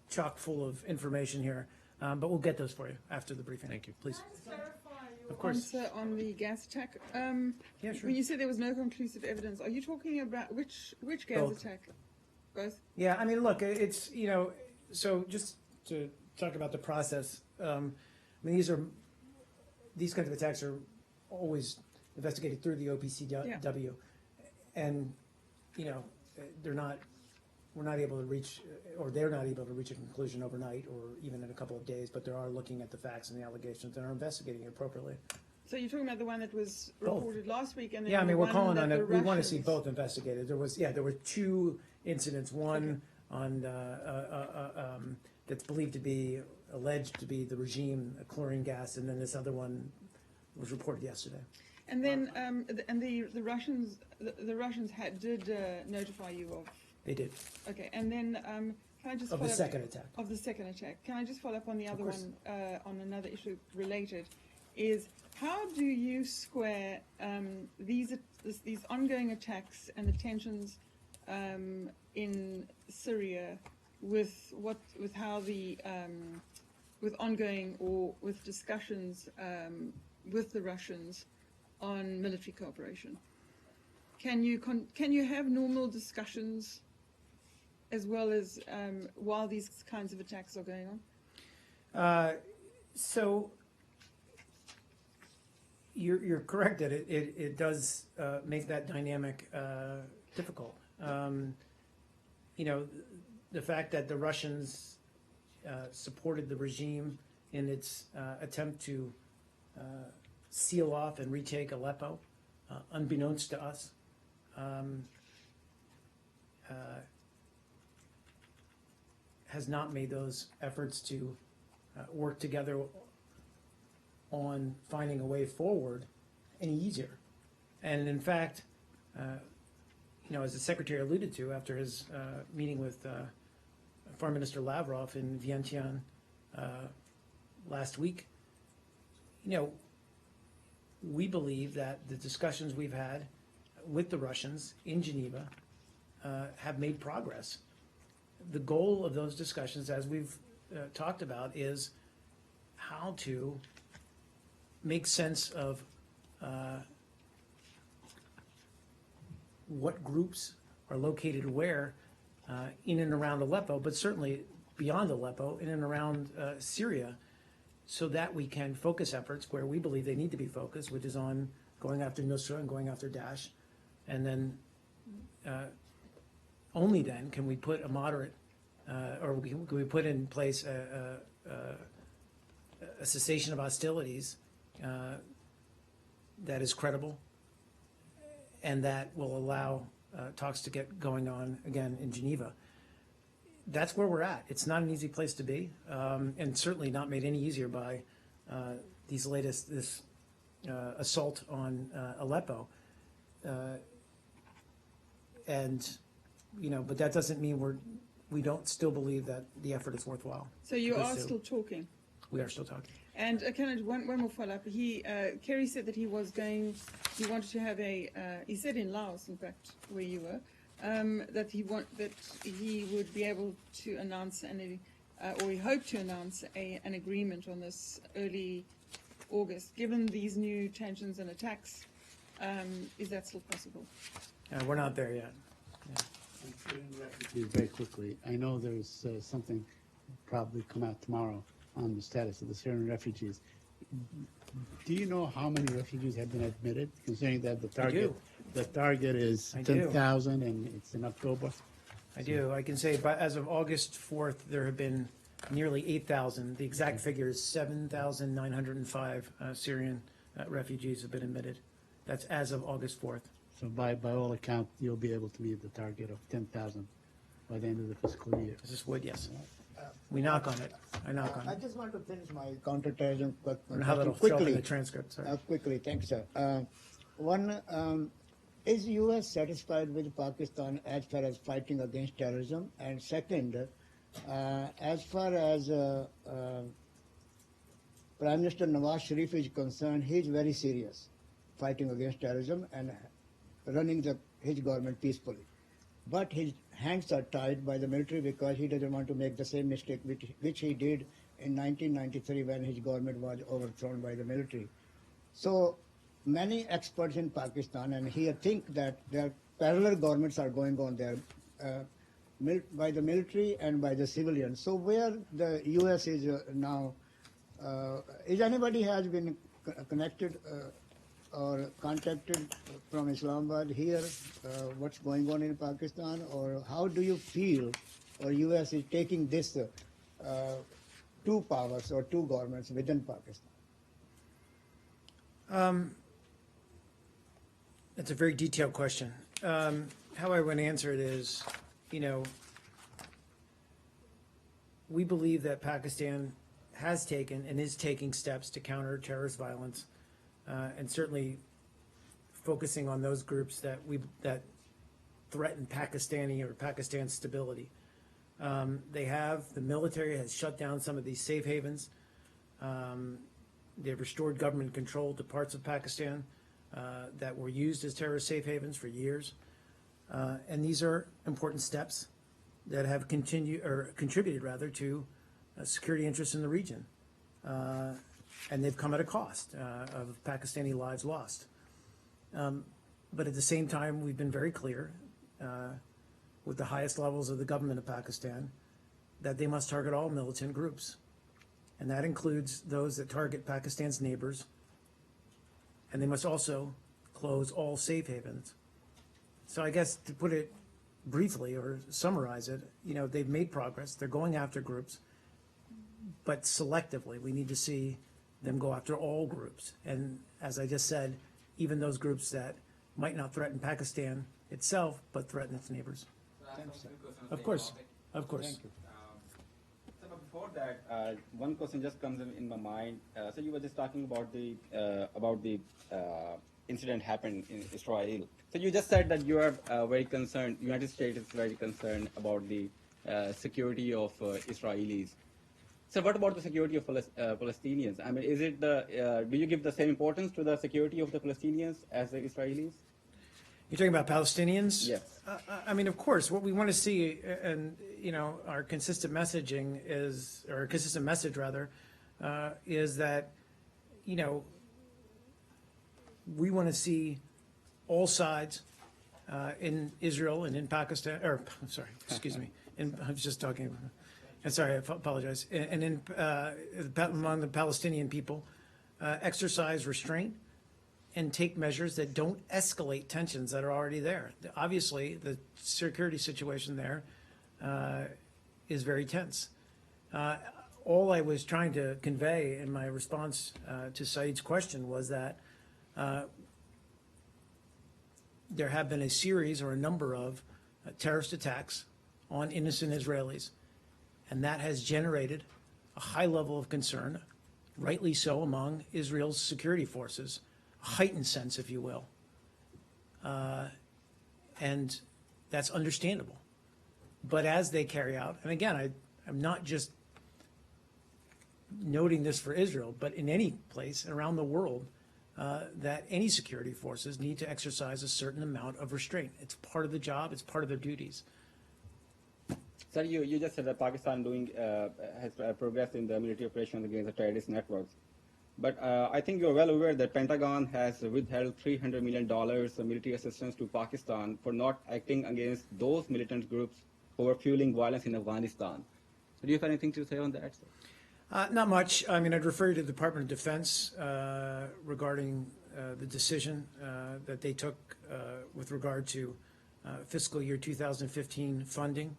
chock full of information here, but we'll get those for you after the briefing. Thank you. Please. Of course. Answer on the gas attack. Yeah, sure. When you said there was no conclusive evidence, are you talking about which gas Both. attack? Both. Yeah, I mean, look, it's, you know, so just to talk about the process, I mean, these kinds of attacks are always investigated through the OPCW. And, you know, we're not able to reach, or they're not able to reach a conclusion overnight or even in a couple of days, but they are looking at the facts and the allegations and are investigating it appropriately. So you're talking about the one that was Both. reported last week, and then Yeah, I the mean, we're one calling that on the it, we want to see Russians- both investigated. There were two incidents, one on, that's believed to be, alleged to be the regime, chlorine gas, and then this other one was reported yesterday. And then, the Russians, the Russians did notify you of. They did. Okay, and then can I just Of the follow up- second attack. Of the second attack. Can I just follow up on the other course. one, on another issue related? Is how do you square these ongoing attacks and the tensions in Syria with how the with ongoing or with discussions with the Russians on military cooperation? Can you have normal discussions as well as while these kinds of attacks are going on? So you're correct that it does make that dynamic difficult. You know, the fact that the Russians supported the regime in its attempt to seal off and retake Aleppo, unbeknownst to us, has not made those efforts to work together on finding a way forward any easier. And in fact, you know, as the Secretary alluded to after his meeting with Foreign Minister Lavrov in Vientiane last week, you know, we believe that the discussions we've had with the Russians in Geneva have made progress. The goal of those discussions, as we've talked about, is how to make sense of what groups are located where in and around Aleppo, but certainly beyond Aleppo, in and around Syria, so that we can focus efforts where we believe they need to be focused, which is on going after Nusra and going after Daesh. And then only then can we put a moderate, or can we put in place a cessation of hostilities that is credible and that will allow talks to get going on again in Geneva. That's where we're at. It's not an easy place to be, and certainly not made any easier by this assault on Aleppo. And, you know, but that doesn't mean we don't still believe that the effort is worthwhile. So you are still talking? We are still talking. And can I one more follow-up? Kerry said that he wanted to have he said in Laos, in fact, where you were, that he would be able to announce or he hoped to announce an agreement on this early August. Given these new tensions and attacks, is that still possible? We're not there yet. Very quickly, I know there's something probably come out tomorrow on the status of the Syrian refugees. Do you know how many refugees have been admitted, considering that the target is 10,000 and it's in October? I do. I can say, but as of August 4th, there have been nearly 8,000. The exact figure is 7,905 Syrian refugees have been admitted. That's as of August 4th. So by all accounts, you'll be able to meet the target of 10,000 by the end of the fiscal year. This would, yes. We knock on it. I knock on I it. just want to finish my counterterrorism And how that'll show up in quickly. the transcript, sorry. Quickly, thank you, sir. One, is U.S. satisfied with Pakistan as far as fighting against terrorism? And second, as far as Prime Minister Nawaz Sharif is concerned, he is very serious fighting against terrorism and running his government peacefully. But his hands are tied by the military because he doesn't want to make the same mistake which he did in 1993 when his government was overthrown by the military. So many experts in Pakistan and here think that there are parallel governments are going on there by the military and by the civilians. So where the U.S. is now, is anybody has been connected or contacted from Islamabad here, what's going on in Pakistan, or how do you feel, or U.S. is taking this two powers or two governments within Pakistan? That's a very detailed question. How I would answer it is, you know, we believe that Pakistan has taken and is taking steps to counter terrorist violence, and certainly focusing on those groups that threaten Pakistani or Pakistan's stability. The military has shut down some of these safe havens. They've restored government control to parts of Pakistan that were used as terrorist safe havens for years. And these are important steps that have contributed rather to security interests in the region. And they've come at a cost of Pakistani lives lost. But at the same time, we've been very clear with the highest levels of the government of Pakistan that they must target all militant groups. And that includes those that target Pakistan's neighbors. And they must also close all safe havens. So I guess to put it briefly or summarize it, you know, they've made progress. They're going after groups, but selectively. We need to see them go after all groups. And as I just said, even those groups that might not threaten Pakistan itself, but threaten its neighbors. Of course, of course. Thank you. So before that, one question just comes in my mind. So you were just talking about the incident happened in Israel. So you just said that you are very concerned. United States is very concerned about the security of Israelis. So what about the security of Palestinians? I mean, is it do you give the same importance to the security of the Palestinians as the Israelis? You're talking about Palestinians? Yes. I mean, of course, what we want to see, and you know, our consistent messaging is, or a consistent message rather, is that, you know, we want to see all sides in Israel and in Pakistan, or I'm sorry, excuse me, I was just talking. I'm sorry, I apologize. And among the Palestinian people, exercise restraint and take measures that don't escalate tensions that are already there. Obviously, the security situation there is very tense. All I was trying to convey in my response to Saeed's question was that there have been a series or a number of terrorist attacks on innocent Israelis, and that has generated a high level of concern, rightly so, among Israel's security forces, a heightened sense, if you will. And that's understandable. But as they carry out, and again, I'm not just noting this for Israel, but in any place around the world, that any security forces need to exercise a certain amount of restraint. It's part of the job, it's part of their duties. Sir, you just said that Pakistan has progressed in the military operations against the terrorist networks. But I think you're well aware that Pentagon has withheld $300 million of military assistance to Pakistan for not acting against those militant groups who were fueling violence in Afghanistan. Do you have anything to say on that, sir? Not much. I mean, I'd refer you to the Department of Defense regarding the decision that they took with regard to fiscal year 2015 funding.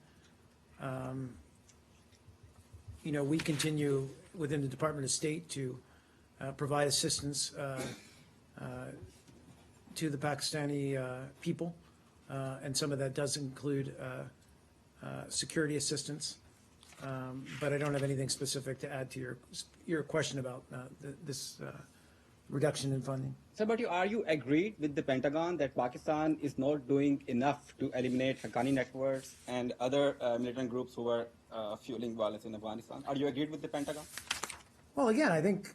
You know, we continue within the Department of State to provide assistance to the Pakistani people, and some of that does include security assistance. But I don't have anything specific to add to your question about this reduction in funding. So, but are you agreed with the Pentagon that Pakistan is not doing enough to eliminate Haqqani networks and other militant groups who are fueling violence in Afghanistan? Are you agreed with the Pentagon? Well, again, I think,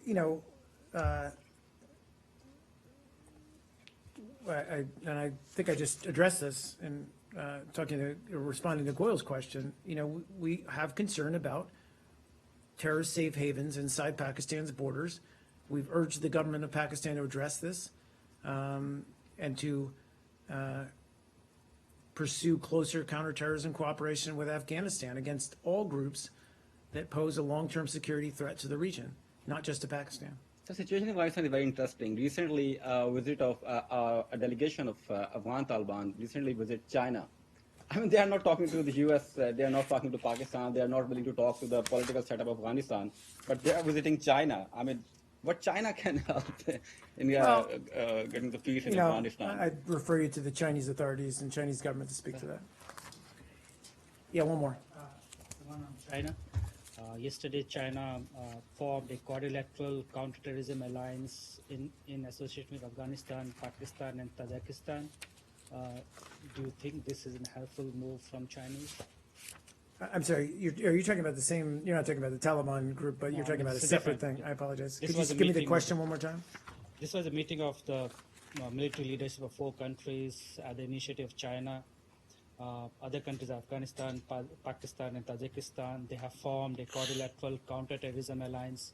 I think I just addressed this in responding to Goyle's question. We have concern about terrorist safe havens inside Pakistan's borders. We've urged the government of Pakistan to address this and to pursue closer counterterrorism cooperation with Afghanistan against all groups that pose a long-term security threat to the region, not just to Pakistan. The situation in Afghanistan is very interesting. Recently, a delegation of Afghan Taliban recently visited China. I mean, they are not talking to the U.S., they are not talking to Pakistan, they are not willing to talk to the political setup of Afghanistan, but they are visiting China. I mean, what China can help in getting the peace in Afghanistan? I'd refer you to the Chinese authorities and Chinese government to speak to that. Yeah, one more. One on China. Yesterday, China formed a quadrilateral counterterrorism alliance in association with Afghanistan, Pakistan, and Tajikistan. Do you think this is a helpful move from Chinese? I'm sorry, are you talking about the same, you're not talking about the Taliban group, but you're talking about a separate thing. I apologize. Could you just give me the question one more time? This was a meeting of the military leadership of 4 countries at the initiative of China. Other countries, Afghanistan, Pakistan, and Tajikistan, they have formed a quadrilateral counterterrorism alliance.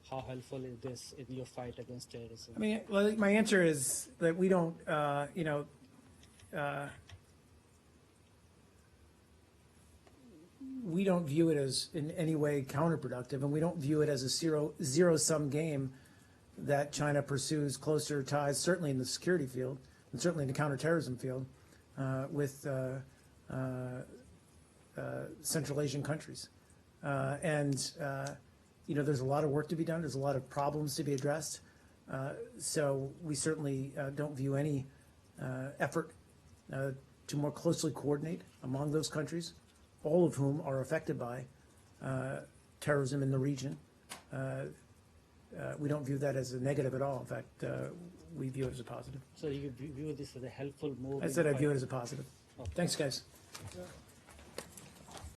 How helpful is this in your fight against terrorism? I mean, well, my answer is that we don't, we don't view it as in any way counterproductive, and we don't view it as a zero-sum game that China pursues closer ties, certainly in the security field, and certainly in the counterterrorism field, with Central Asian countries. There's a lot of work to be done. There's a lot of problems to be addressed. So we certainly don't view any effort to more closely coordinate among those countries, all of whom are affected by terrorism in the region. We don't view that as a negative at all. In fact, we view it as a positive. So you view this as a helpful move? I said I view it as a positive. Thanks, guys.